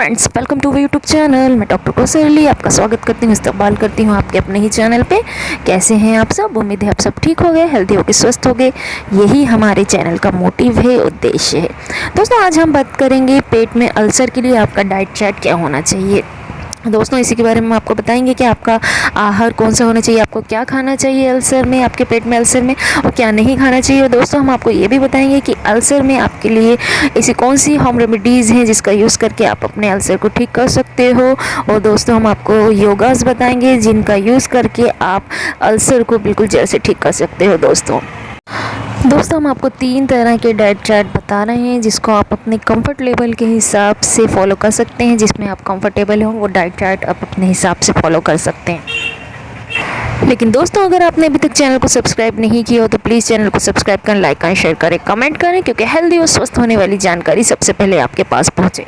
Friends, welcome to YouTube channel. मैं doctor Kaushali आपका स्वागत करती हूँ, इस्तकबाल करती हूँ आपके अपने ही चैनल पे। कैसे हैं आप सब? उम्मीद है आप सब ठीक हो गए, हेल्दी हो गए, स्वस्थ हो गए। यही हमारे चैनल का मोटिव है, उद्देश्य है। दोस्तों, आज हम बात करेंगे पेट में अल्सर के लिए आपका डाइट चार्ट क्या होना चाहिए। दोस्तों, इसी के बारे में आपको बताएंगे कि आपका आहार कौन सा होना चाहिए, आपको क्या खाना चाहिए अल्सर में, आपके पेट में अल्सर में, और क्या नहीं खाना चाहिए। और दोस्तों, हम आपको ये भी बताएंगे कि अल्सर में आपके लिए ऐसी कौन सी होम रेमेडीज़ हैं जिसका यूज़ करके आप अपने अल्सर को ठीक कर सकते हो। और दोस्तों, हम आपको योगास बताएंगे जिनका यूज़ करके आप अल्सर को बिल्कुल जड़ से ठीक कर सकते हो। दोस्तों, हम आपको 3 तरह के डाइट चार्ट बता रहे हैं जिसको आप अपने कंफर्ट लेवल के हिसाब से फॉलो कर सकते हैं। जिसमें आप कंफर्टेबल हो वो डाइट चार्ट आप अपने हिसाब से फॉलो कर सकते हैं। लेकिन दोस्तों, अगर आपने अभी तक चैनल को सब्सक्राइब नहीं किया हो तो प्लीज़ चैनल को सब्सक्राइब करें, लाइक करें, शेयर करें, कमेंट करें, क्योंकि हेल्दी और स्वस्थ होने वाली जानकारी सबसे पहले आपके पास पहुँचे।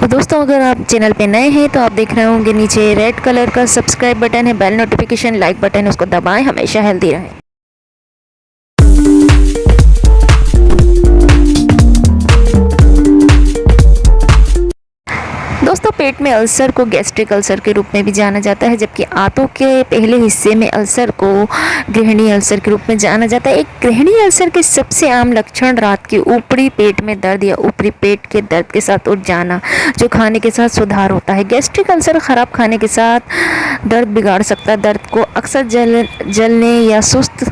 और दोस्तों, अगर आप चैनल पे नए हैं तो आप देख रहे होंगे नीचे रेड कलर का सब्सक्राइब बटन है, बेल नोटिफिकेशन लाइक बटन है, उसको दबाएँ। हमेशा हेल्दी रहें। दोस्तों, पेट में अल्सर को गैस्ट्रिक अल्सर के रूप में भी जाना जाता है, जबकि आंतों के पहले हिस्से में अल्सर को गृहिणी अल्सर के रूप में जाना जाता है। एक गृहिणी अल्सर के सबसे आम लक्षण रात के ऊपरी पेट में दर्द या ऊपरी पेट के दर्द के साथ उठ जाना, जो खाने के साथ सुधार होता है। गैस्ट्रिक अल्सर खराब खाने के साथ दर्द बिगाड़ सकता है। दर्द को अक्सर जलने या सुस्त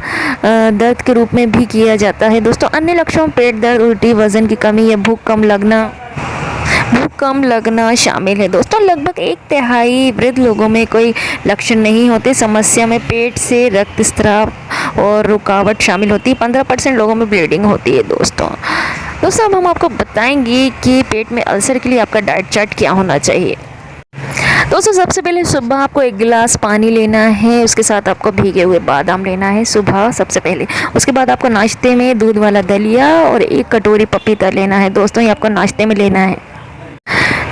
दर्द के रूप में भी किया जाता है। दोस्तों, अन्य लक्षण पेट दर्द, उल्टी, वजन की कमी या भूख कम लगना शामिल है। दोस्तों, लगभग 1/3 वृद्ध लोगों में कोई लक्षण नहीं होते। समस्या में पेट से रक्तस्राव और रुकावट शामिल होती है। 15% लोगों में ब्लीडिंग होती है। दोस्तों, अब हम आपको बताएंगे कि पेट में अल्सर के लिए आपका डाइट चार्ट क्या होना चाहिए। दोस्तों, सबसे पहले सुबह आपको 1 गिलास पानी लेना है, उसके साथ आपको भीगे हुए बादाम लेना है सुबह सबसे पहले। उसके बाद आपको नाश्ते में दूध वाला दलिया और 1 कटोरी पपीता लेना है। दोस्तों, ये आपको नाश्ते में लेना है।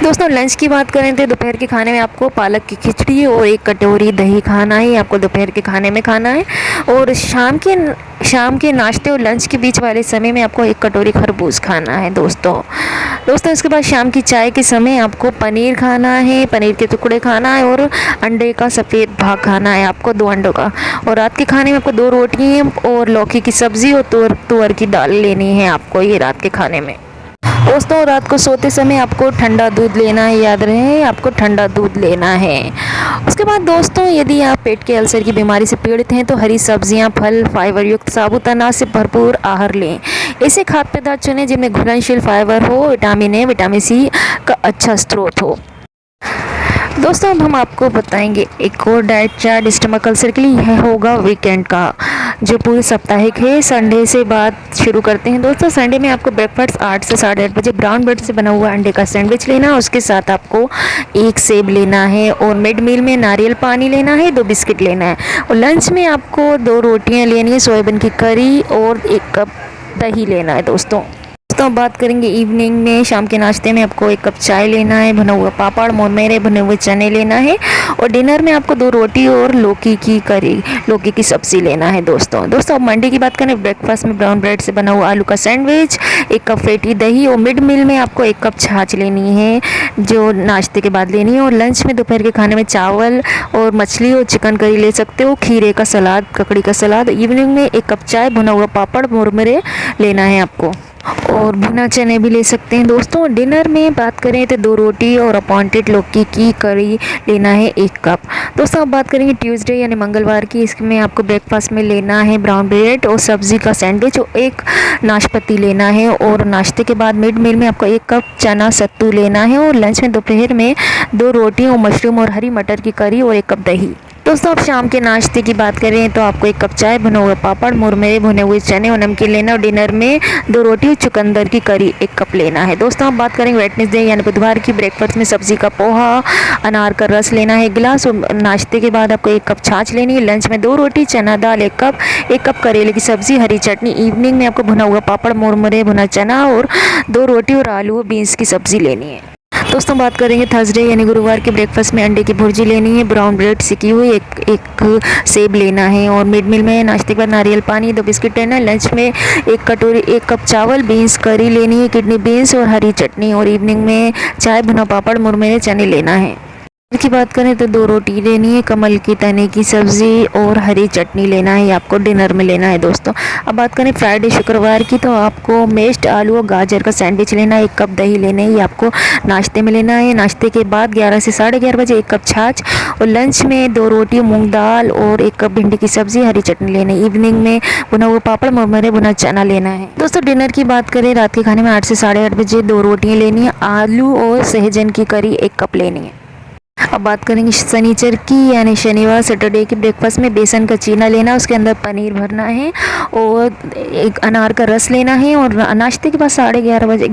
दोस्तों, लंच की बात करें तो दोपहर के खाने में आपको पालक की खिचड़ी और 1 कटोरी दही खाना है। आपको दोपहर के खाने में खाना है। और शाम के नाश्ते और लंच के बीच वाले समय में आपको 1 कटोरी खरबूज खाना है। दोस्तों, इसके बाद शाम की चाय के समय आपको पनीर खाना है, पनीर के टुकड़े खाना है, और अंडे का सफ़ेद भाग खाना है आपको, 2 अंडों का। और रात के खाने में आपको 2 रोटियाँ और लौकी की सब्ज़ी और तुअर की दाल लेनी है आपको, ये रात के खाने में। दोस्तों, रात को सोते समय आपको ठंडा दूध लेना है, याद रहे आपको ठंडा दूध लेना है। उसके बाद दोस्तों, यदि आप पेट के अल्सर की बीमारी से पीड़ित हैं तो हरी सब्जियां, फल, फाइबर युक्त साबुत अनाज से भरपूर आहार लें। ऐसे खाद्य पदार्थ चुनें जिनमें घुलनशील फाइबर हो, विटामिन ए, विटामिन सी का अच्छा स्रोत हो। दोस्तों, अब हम आपको बताएंगे एक और डाइट चार्ट स्टमक अल्सर के लिए। यह होगा वीकेंड का, जो पूरे साप्ताहिक है। संडे से बात शुरू करते हैं। दोस्तों, संडे में आपको ब्रेकफास्ट 8 से 8:30 बजे ब्राउन ब्रेड से बना हुआ अंडे का सैंडविच लेना। उसके साथ आपको 1 सेब लेना है, और मिड मील में नारियल पानी लेना है, 2 बिस्किट लेना है। और लंच में आपको 2 रोटियां लेनी है, सोयाबीन की करी, और 1 कप दही लेना है। दोस्तों, अब बात करेंगे इवनिंग में। शाम के नाश्ते में आपको 1 कप चाय लेना है, भुना हुआ पापड़, मुरमुरे, भुने हुए चने लेना है। और डिनर में आपको 2 रोटी और लौकी की सब्ज़ी लेना है। दोस्तों, अब मंडे की बात करें, ब्रेकफास्ट में ब्राउन ब्रेड से बना हुआ आलू का सैंडविच, 1 कप फैटी दही, और मिड मील में आपको 1 कप छाछ लेनी है, जो नाश्ते के बाद लेनी है। और लंच में दोपहर के खाने में चावल और मछली और चिकन करी ले सकते हो, खीरे का सलाद, ककड़ी का सलाद। इवनिंग में 1 कप चाय, भुना हुआ पापड़, मुरमुरे लेना है आपको, और भुना चने भी ले सकते हैं। दोस्तों, डिनर में बात करें तो 2 रोटी और अपॉइंटेड लौकी की करी लेना है, 1 कप। दोस्तों, अब बात करेंगे ट्यूसडे यानी मंगलवार की। इसमें आपको ब्रेकफास्ट में लेना है ब्राउन ब्रेड और सब्ज़ी का सैंडविच, और 1 नाशपाती लेना है। और नाश्ते के बाद मिड मील में आपको 1 कप चना सत्तू लेना है। और लंच में दोपहर में 2 रोटी और मशरूम और हरी मटर की करी और 1 कप दही। दोस्तों, अब शाम के नाश्ते की बात करें तो आपको 1 कप चाय, भुना हुआ पापड़, मुरमुरे, भुने हुए चने और नमकीन लेना। और डिनर में 2 रोटी और चुकंदर की करी 1 कप लेना है। दोस्तों, अब बात करेंगे वेडनेसडे यानी बुधवार की। ब्रेकफास्ट में सब्जी का पोहा, अनार का रस लेना है 1 गिलास, और नाश्ते के बाद आपको 1 कप छाछ लेनी है। लंच में 2 रोटी, चना दाल 1 कप करेले की सब्जी, हरी चटनी। इवनिंग में आपको भुना हुआ पापड़, मुरमुरे, भुना चना और 2 रोटी और आलू और बीन्स की सब्जी लेनी है। दोस्तों बात करेंगे थर्सडे यानी गुरुवार के ब्रेकफास्ट में अंडे की भुर्जी लेनी है, ब्राउन ब्रेड सिकी हुई, एक सेब लेना है और मिड मील में नाश्ते के बाद नारियल पानी, 2 बिस्किट लेना है। लंच में 1 कप चावल, बीन्स करी लेनी है, किडनी बीन्स और हरी चटनी, और इवनिंग में चाय, भुना पापड़, मुरमुरे, चने लेना है। की बात करें तो 2 रोटी लेनी है, कमल की तने की सब्ज़ी और हरी चटनी लेना है, ये आपको डिनर में लेना है दोस्तों। अब बात करें फ्राइडे शुक्रवार की, तो आपको मेस्ड आलू और गाजर का सैंडविच लेना है, 1 कप दही लेना है, ये आपको नाश्ते में लेना है। नाश्ते के बाद 11 से 11:30 बजे 1 कप छाछ, और लंच में 2 रोटी, मूँग दाल और 1 कप भिंडी की सब्ज़ी, हरी चटनी लेनी है। इवनिंग में भुना हुआ पापड़, मुरमुरे, भुना चना लेना है। दोस्तों डिनर की बात करें, रात के खाने में 8 से 8:30 बजे 2 रोटियाँ लेनी है, आलू और सहजन की करी 1 कप लेनी है। अब बात करेंगे शनिचर की यानी शनिवार सैटरडे की ब्रेकफास्ट में बेसन का चीना लेना, उसके अंदर पनीर भरना है और एक अनार का रस लेना है, और नाश्ते के बाद 11 बजे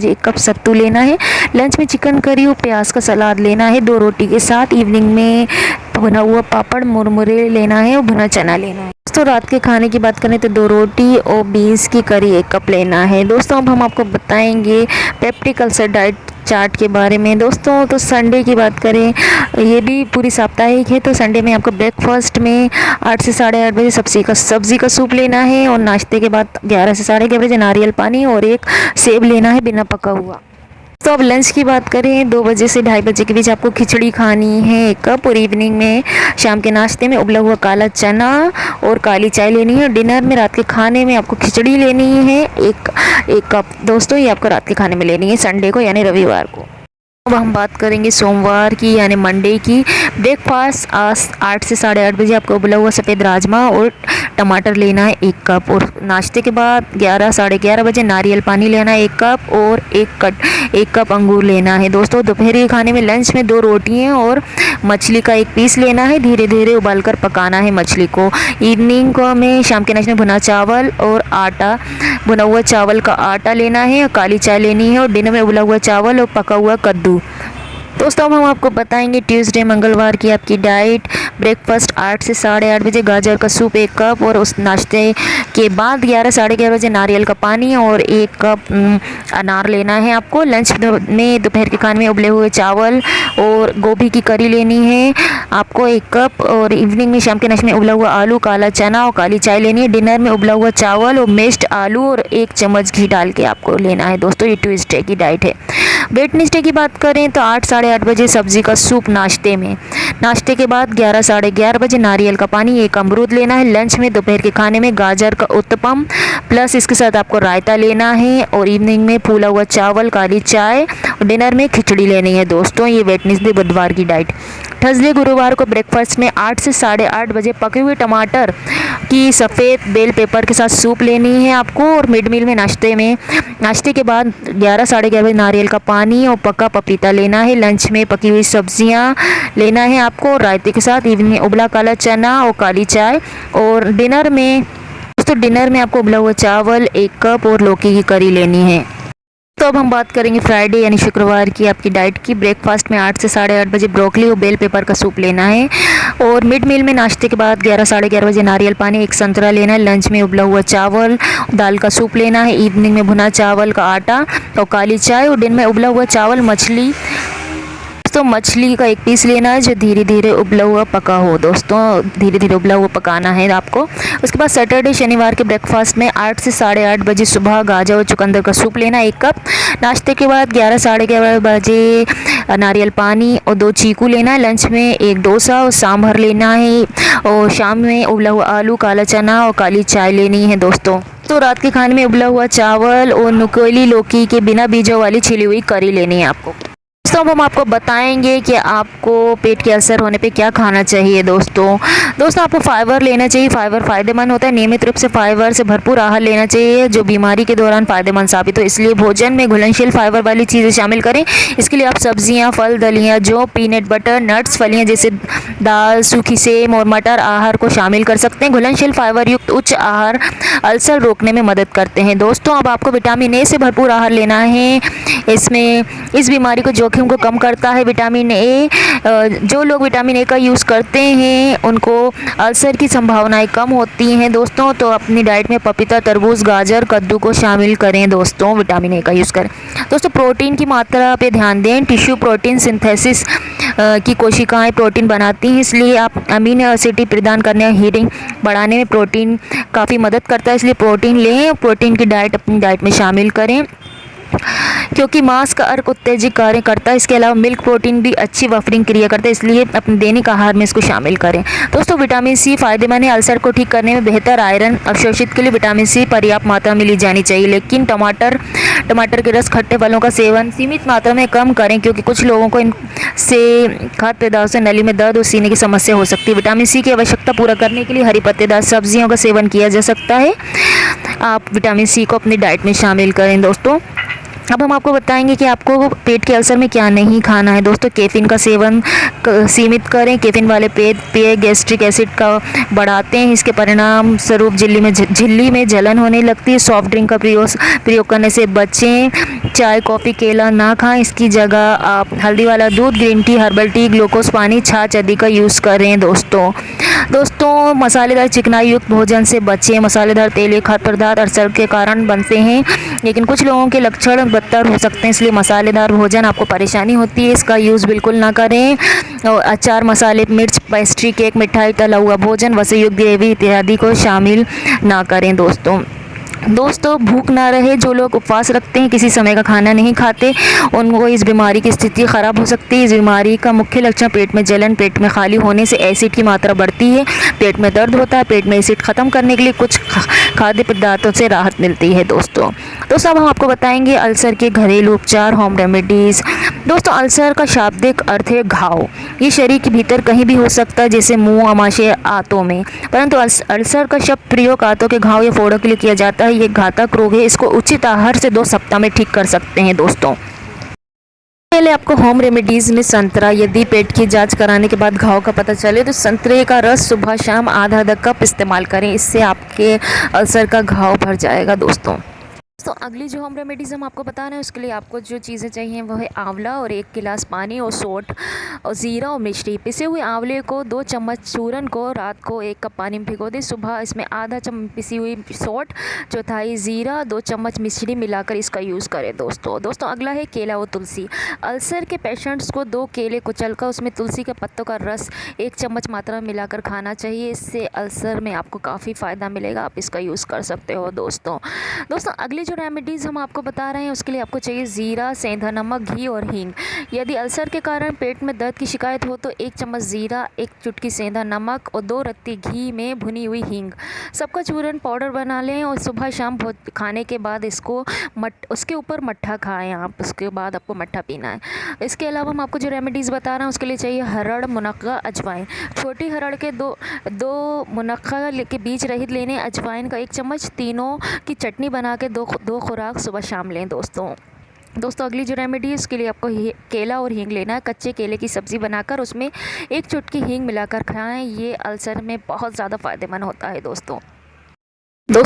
1 कप सत्तू लेना है। लंच में चिकन करी और प्याज का सलाद लेना है 2 रोटी के साथ। इवनिंग में भुना हुआ पापड़, मुरमुरे लेना है और भुना चना लेना है। दोस्तों रात के खाने की बात करें तो 2 रोटी और बीन्स की करी 1 कप लेना है। दोस्तों अब हम आपको बताएंगे पेप्टिक अल्सर डाइट चार्ट के बारे में। दोस्तों तो संडे की बात करें, ये भी पूरी साप्ताहिक है, तो संडे में आपको ब्रेकफास्ट में 8 से 8:30 बजे सब्ज़ी का सूप लेना है, और नाश्ते के बाद 11 से 11:30 बजे नारियल पानी और 1 सेब लेना है बिना पका हुआ। तो अब लंच की बात करें, 2 बजे से 2:30 बजे के बीच आपको खिचड़ी खानी है 1 कप, और इवनिंग में शाम के नाश्ते में उबला हुआ काला चना और काली चाय लेनी है। डिनर में रात के खाने में आपको खिचड़ी लेनी है 1 कप। दोस्तों ये आपको रात के खाने में लेनी है संडे को यानी रविवार को। अब हम बात करेंगे सोमवार की यानी मंडे की। ब्रेकफास्ट 8 से 8:30 बजे आपको उबला हुआ सफ़ेद राजमा और टमाटर लेना है 1 कप, और नाश्ते के बाद 11-11:30 बजे नारियल पानी लेना है 1 कप, और 1 कप अंगूर लेना है। दोस्तों दोपहर के खाने में लंच में 2 रोटियां और मछली का 1 पीस लेना है, धीरे धीरे उबालकर पकाना है मछली को। इवनिंग को में शाम के नाश्ते में भुना चावल और आटा, भुना हुआ चावल का आटा लेना है, और काली चाय लेनी है, और डिनर में उबला हुआ चावल और पका हुआ कद्दू। दोस्तों अब हम आपको बताएंगे ट्यूसडे मंगलवार की आपकी डाइट। ब्रेकफास्ट 8 से 8:30 बजे गाजर का सूप 1 कप, और उस नाश्ते के बाद 11-11:30 बजे नारियल का पानी और 1 कप अनार लेना है आपको। लंच में दोपहर के खाने में उबले हुए चावल और गोभी की करी लेनी है आपको 1 कप, और इवनिंग में शाम के नाश्ते में उबला हुआ आलू, काला चना और काली चाय लेनी है। डिनर में उबला हुआ चावल और मेस्ड आलू और 1 चम्मच घी डाल के आपको लेना है। दोस्तों ये ट्यूसडे की डाइट है। वेडनेसडे की बात करें तो 8-8:30 बजे सब्जी का सूप नाश्ते में। नाश्ते के बाद 11-11:30 बजे नारियल का पानी, 1 अमरूद लेना है। लंच में दोपहर के खाने में गाजर का उत्तपम प्लस इसके साथ आपको रायता लेना है, और इवनिंग में फूला हुआ चावल, काली चाय, और डिनर में खिचड़ी लेनी है। दोस्तों ये वेडनेसडे बुधवार की डाइट। थर्सडे गुरुवार को ब्रेकफास्ट में 8 से 8:30 बजे पके हुए टमाटर की सफ़ेद बेल पेपर के साथ सूप लेनी है आपको, और मिड मील में नाश्ते के बाद 11-11:30 बजे नारियल का पानी और पका पपीता लेना है। लंच में पकी हुई सब्जियां लेना है आपको, और रायते के साथ इवनिंग में उबला काला चना और काली चाय, और डिनर में आपको उबला हुआ चावल 1 कप और लौकी की करी लेनी है। तो अब हम बात करेंगे फ्राइडे यानी शुक्रवार की आपकी डाइट की। ब्रेकफास्ट में 8 से 8:30 बजे ब्रोकली और बेल पेपर का सूप लेना है, और मिड मील में नाश्ते के बाद 11-11:30 बजे नारियल पानी, 1 संतरा लेना है। लंच में उबला हुआ चावल, दाल का सूप लेना है। इवनिंग में भुना चावल का आटा और काली चाय, और दिन में उबला हुआ चावल, मछली का 1 पीस लेना है जो धीरे धीरे उबला हुआ पका हो। दोस्तों धीरे धीरे उबला हुआ पकाना है आपको। उसके बाद सैटरडे शनिवार के ब्रेकफास्ट में 8 से 8:30 बजे सुबह गाजर और चुकंदर का सूप लेना 1 कप। नाश्ते के बाद 11-11:30 बजे नारियल पानी और 2 चीकू लेना है। लंच में 1 डोसा और सांभर लेना है, और शाम में उबला हुआ आलू, काला चना और काली चाय लेनी है। दोस्तों तो रात के खाने में उबला हुआ चावल और नुकीली लौकी के बिना बीजों वाली छिली हुई करी लेनी है आपको। दोस्तों अब हम आपको बताएंगे कि आपको पेट के अल्सर होने पे क्या खाना चाहिए। दोस्तों आपको फाइबर लेना चाहिए। फाइबर फ़ायदेमंद होता है। नियमित रूप से फाइबर से भरपूर आहार लेना चाहिए जो बीमारी के दौरान फ़ायदेमंद साबित हो। इसलिए भोजन में घुलनशील फाइबर वाली चीज़ें शामिल करें। इसके लिए आप सब्जियां, फल, दलियां, जौ, पीनट बटर, नट्स, फलियां जैसे दाल, सूखी सेम और मटर आहार को शामिल कर सकते हैं। घुलनशील फाइबर युक्त उच्च आहार अल्सर रोकने में मदद करते हैं। दोस्तों अब आपको विटामिन ए से भरपूर आहार लेना है। इस बीमारी को जोखिम को कम करता है। विटामिन ए, जो लोग विटामिन ए का यूज़ करते हैं उनको अल्सर की संभावनाएं कम होती हैं दोस्तों। तो अपनी डाइट में पपीता, तरबूज, गाजर, कद्दू को शामिल करें दोस्तों, विटामिन ए का यूज़ करें दोस्तों। प्रोटीन की मात्रा पे ध्यान दें। टिश्यू प्रोटीन सिंथेसिस की कोशिकाएं प्रोटीन बनाती हैं, इसलिए आप अमीनो एसिड प्रदान करने और हीटिंग बढ़ाने में प्रोटीन काफ़ी मदद करता है, इसलिए प्रोटीन लें। प्रोटीन की डाइट अपनी डाइट में शामिल करें क्योंकि मांस का अर्क उत्तेजक कार्य करता है। इसके अलावा मिल्क प्रोटीन भी अच्छी बफरिंग क्रिया करता है, इसलिए अपने दैनिक आहार में इसको शामिल करें दोस्तों। विटामिन सी फायदेमंद है। अल्सर को ठीक करने में बेहतर आयरन अवशोषित के लिए विटामिन सी पर्याप्त मात्रा में ली जानी चाहिए, लेकिन टमाटर के रस, खट्टे फलों का सेवन सीमित मात्रा में कम करें क्योंकि कुछ लोगों को इनसे खाद्य पदार्थ से नली में दर्द और सीने की समस्या हो सकती है। विटामिन सी की आवश्यकता पूरा करने के लिए हरी पत्तेदार सब्जियों का सेवन किया जा सकता है। आप विटामिन सी को अपनी डाइट में शामिल करें दोस्तों। अब हम आपको बताएंगे कि आपको पेट के अल्सर में क्या नहीं खाना है दोस्तों। कैफीन का सेवन सीमित करें। कैफीन वाले पेय गैस्ट्रिक एसिड का बढ़ाते हैं, इसके परिणाम स्वरूप झिल्ली में जलन होने लगती है। सॉफ्ट ड्रिंक का प्रयोग करने से बचें। चाय, कॉफ़ी, केला ना खाएं, इसकी जगह आप हल्दी वाला दूध, green tea, herbal tea, glucose पानी, छाछ आदि का यूज़ करें दोस्तों। मसालेदार चिकनाई युक्त भोजन से बचें। मसालेदार तेलीय खाद्य पदार्थ अल्सर के कारण बनते हैं, लेकिन कुछ लोगों के लक्षण बदतर हो सकते हैं, इसलिए मसालेदार भोजन आपको परेशानी होती है, इसका यूज़ बिल्कुल ना करें। और अचार, मसाले, मिर्च, पेस्ट्री, केक, मिठाई, तला हुआ भोजन, वसायुक्त ग्रेवी इत्यादि को शामिल ना करें दोस्तों। भूख ना रहे। जो लोग उपवास रखते हैं, किसी समय का खाना नहीं खाते, उनको इस बीमारी की स्थिति ख़राब हो सकती है। इस बीमारी का मुख्य लक्षण पेट में जलन, पेट में खाली होने से एसिड की मात्रा बढ़ती है, पेट में दर्द होता है। पेट में एसिड ख़त्म करने के लिए कुछ खाद्य पदार्थों से राहत मिलती है दोस्तों। अब हम आपको बताएंगे अल्सर के घरेलू उपचार, होम रेमेडीज़। दोस्तों, अल्सर का शाब्दिक अर्थ है घाव। ये शरीर के भीतर कहीं भी हो सकता है, जैसे मुंह, आमाशय, आंतों में, परंतु अल्सर का शब्द प्रयोग आंतों के घाव या फोड़ों के लिए किया जाता है। ये घातक रोग है, इसको उचित आहार से 2 सप्ताह में ठीक कर सकते हैं दोस्तों। पहले आपको होम रेमेडीज़ में संतरा, यदि पेट की जांच कराने के बाद घाव का पता चले तो संतरे का रस सुबह शाम आधा कप इस्तेमाल करें, इससे आपके अल्सर का घाव भर जाएगा दोस्तों। तो अगली जो होम रेमेडीज़ हम आपको बता रहे हैं, उसके लिए आपको जो चीज़ें चाहिए वो है आंवला और 1 गिलास पानी और सोंठ और ज़ीरा और मिश्री। पिसे हुए आंवले को 2 चम्मच चूरन को रात को 1 कप पानी में भिगो दें। सुबह इसमें आधा चम्मच पिसी हुई सोंठ, चौथाई ज़ीरा, 2 चम्मच मिश्री मिलाकर इसका यूज़ करें दोस्तों। अगला है केला और तुलसी। अल्सर के पेशेंट्स को 2 केले कुचलकर उसमें तुलसी के पत्तों का रस 1 चम्मच मात्रा में मिलाकर खाना चाहिए, इससे अल्सर में आपको काफ़ी फ़ायदा मिलेगा। आप इसका यूज़ कर सकते हो दोस्तों। अगली जो रेमेडीज़ हम आपको बता रहे हैं, उसके लिए आपको चाहिए ज़ीरा, सेंधा नमक, घी और हींग। यदि अल्सर के कारण पेट में दर्द की शिकायत हो तो 1 चम्मच ज़ीरा, 1 चुटकी सेंधा नमक और 2 रत्ती घी में भुनी हुई हींग, सबका चूरन पाउडर बना लें और सुबह शाम खाने के बाद इसको उसके ऊपर मट्ठा खाएं आप, उसके बाद आपको मट्ठा पीना है। इसके अलावा हम आपको जो रेमेडीज़ बता रहे हैं, उसके लिए चाहिए हरड़, मुनक्का, अजवाइन। छोटी हरड़ के दो मुनक्का के बीज रहित लेने, अजवाइन का 1 चम्मच, तीनों की चटनी बना के दो खुराक सुबह शाम लें दोस्तों। अगली जो रेमेडी है, उसके लिए आपको केला और हींग लेना है। कच्चे केले की सब्ज़ी बनाकर उसमें 1 चुटकी हींग मिलाकर खाएं, ये अल्सर में बहुत ज़्यादा फ़ायदेमंद होता है दोस्तों।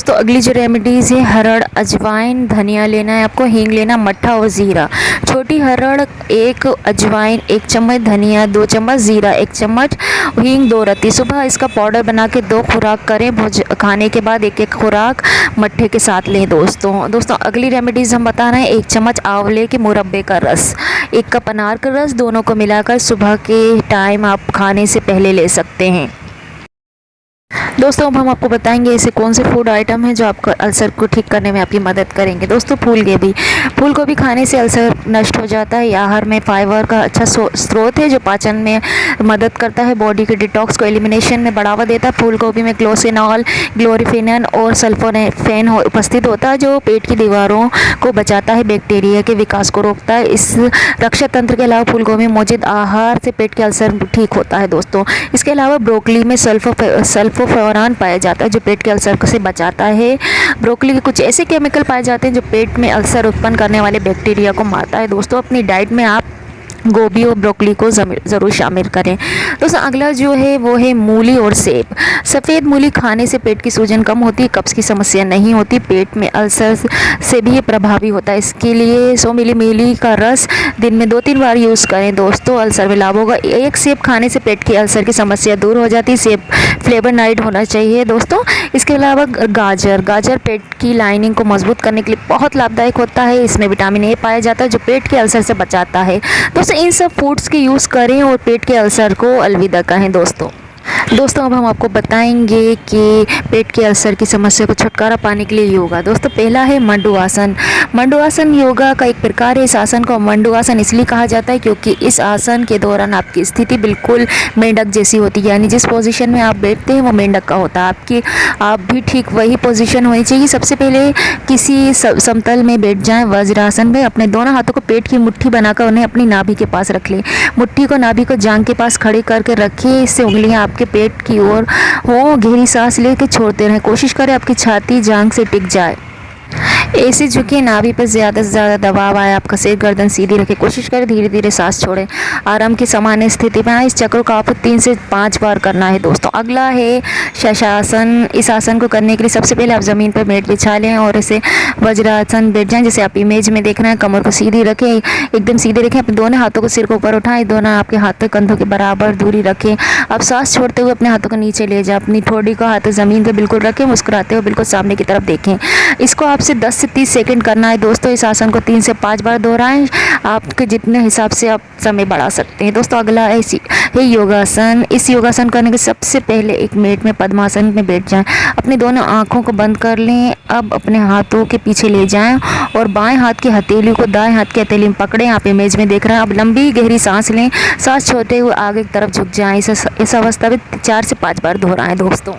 अगली जो रेमेडीज़ है, हरड़, अजवाइन, धनिया लेना है आपको, हींग लेना, मट्ठा और ज़ीरा। छोटी हरड़ 1, अजवाइन 1 चम्मच, धनिया 2 चम्मच, ज़ीरा 1 चम्मच, हींग 2 रत्ती। सुबह इसका पाउडर बना के 2 खुराक करें, खाने के बाद 1 खुराक मट्ठे के साथ लें दोस्तों। अगली रेमेडीज़ हम बता रहे हैं, 1 चम्मच आंवले के मुरब्बे का रस, 1 कप अनार का रस, दोनों को मिलाकर सुबह के टाइम आप खाने से पहले ले सकते हैं अब हम आपको बताएंगे ऐसे कौन से फूड आइटम हैं जो आपको अल्सर को ठीक करने में आपकी मदद करेंगे। फूल गोभी खाने से अल्सर नष्ट हो जाता है। आहार में फाइबर का अच्छा स्रोत है जो पाचन में मदद करता है, बॉडी के डिटॉक्स को एलिमिनेशन में बढ़ावा देता है। फूल गोभी में ग्लोसिनॉल, ग्लोरिफिनन और सल्फोनेफेन उपस्थित होता है जो पेट की दीवारों को बचाता है, बैक्टीरिया के विकास को रोकता है। इस रक्षा तंत्र के अलावा फूल गोभी में मौजूद आहार से पेट के अल्सर ठीक होता है दोस्तों। इसके अलावा ब्रोकली में सल्फोफेरान पाया जाता है जो पेट के अल्सर से बचाता है। ब्रोकली के कुछ ऐसे केमिकल पाए जाते हैं जो पेट में अल्सर उत्पन्न करने वाले बैक्टीरिया को मारता है दोस्तों। अपनी डाइट में आप गोभी और ब्रोकली को ज़रूर शामिल करें। दोस्तों अगला जो है वो है मूली और सेब। सफ़ेद मूली खाने से पेट की सूजन कम होती है, कब्ज़ की समस्या नहीं होती, पेट में अल्सर से भी ये प्रभावी होता है। इसके लिए 100 मिली मूली का रस दिन में 2-3 बार यूज़ करें दोस्तों, अल्सर में लाभ होगा। एक सेब खाने से पेट की अल्सर की समस्या दूर हो जाती है। सेब फ्लेवोनाइड होना चाहिए दोस्तों। इसके अलावा गाजर पेट की लाइनिंग को मजबूत करने के लिए बहुत लाभदायक होता है। इसमें विटामिन ए पाया जाता है जो पेट के अल्सर से बचाता है। दोस्तों इन सब फूड्स के यूज़ करें और पेट के अल्सर को अलविदा कहें दोस्तों। अब हम आपको बताएंगे कि पेट के अल्सर की समस्या को छुटकारा पाने के लिए योगा। दोस्तों पहला है मंडू आसन। मंडू आसन योगा का एक प्रकार है। इस आसन को मंडू आसन इसलिए कहा जाता है क्योंकि इस आसन के दौरान आपकी स्थिति बिल्कुल मेंढक जैसी होती है, यानी जिस पोजीशन में आप बैठते हैं वो मेंढक का होता है। आप भी ठीक वही पोजीशन होनी चाहिए। सबसे पहले किसी समतल में बैठ जाएं वज्रासन में। अपने दोनों हाथों को पेट की मुट्ठी बनाकर उन्हें अपनी नाभि के पास रख लें। मुट्ठी को नाभि को जांघ के पास खड़े करके रखिए। इससे उंगलियां आपके पेट की ओर हो। गहरी सांस लेकर छोड़ते रहें। कोशिश करें आपकी छाती जांघ से टिक जाए। ऐसे झुके, नाभि पर ज़्यादा से ज़्यादा दबाव आए, आपका सिर गर्दन सीधी रखें। कोशिश करें धीरे धीरे सांस छोड़ें। आराम की सामान्य स्थिति में आए। इस चक्र को आपको 3 से 5 बार करना है दोस्तों। अगला है शशासन। इस आसन को करने के लिए सबसे पहले आप ज़मीन पर मैट बिछा लें और इसे वज्रासन बैठ जाएं जैसे आप इमेज में देख रहे हैं। कमर को सीधी रखें, एकदम सीधे रखें। अपने दोनों हाथों को सिर को ऊपर उठाएं। दोनों आपके हाथों कंधों के बराबर दूरी रखें। अब सांस छोड़ते हुए अपने हाथों को नीचे ले जाएं। अपनी ठोड़ी को हाथ ज़मीन पर बिल्कुल रखें। मुस्कुराते हुए बिल्कुल सामने की तरफ देखें। इसको आपसे 10 से 30 सेकंड करना है दोस्तों। इस आसन को 3 से 5 बार दोहराएं। आपके जितने हिसाब से आप समय बढ़ा सकते हैं दोस्तों। अगला है योगासन। इस योगासन करने के सबसे पहले एक मेट में पद्मासन में बैठ जाएं। अपने दोनों आँखों को बंद कर लें। अब अपने हाथों के पीछे ले जाएं और बाएं हाथ की हथेली को दाएं हाथ की हथेली में पकड़ें। आप इमेज में देख रहे हैं। अब लंबी गहरी सांस लें। सांस छोड़ते हुए आगे की तरफ झुक जाएं। इस अवस्था में 4 से 5 बार दोहराएं दोस्तों।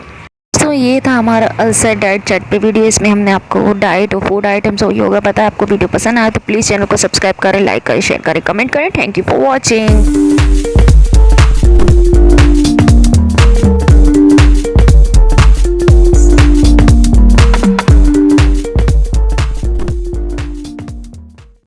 तो ये था हमारा अल्सर डाइट चैट पे वीडियो। इसमें हमने आपको डाइट और फूड आइटम्स और योगा बताया। आपको वीडियो पसंद आया तो प्लीज़ चैनल को सब्सक्राइब करें, लाइक करें, शेयर करें, कमेंट करें। Thank you for watching.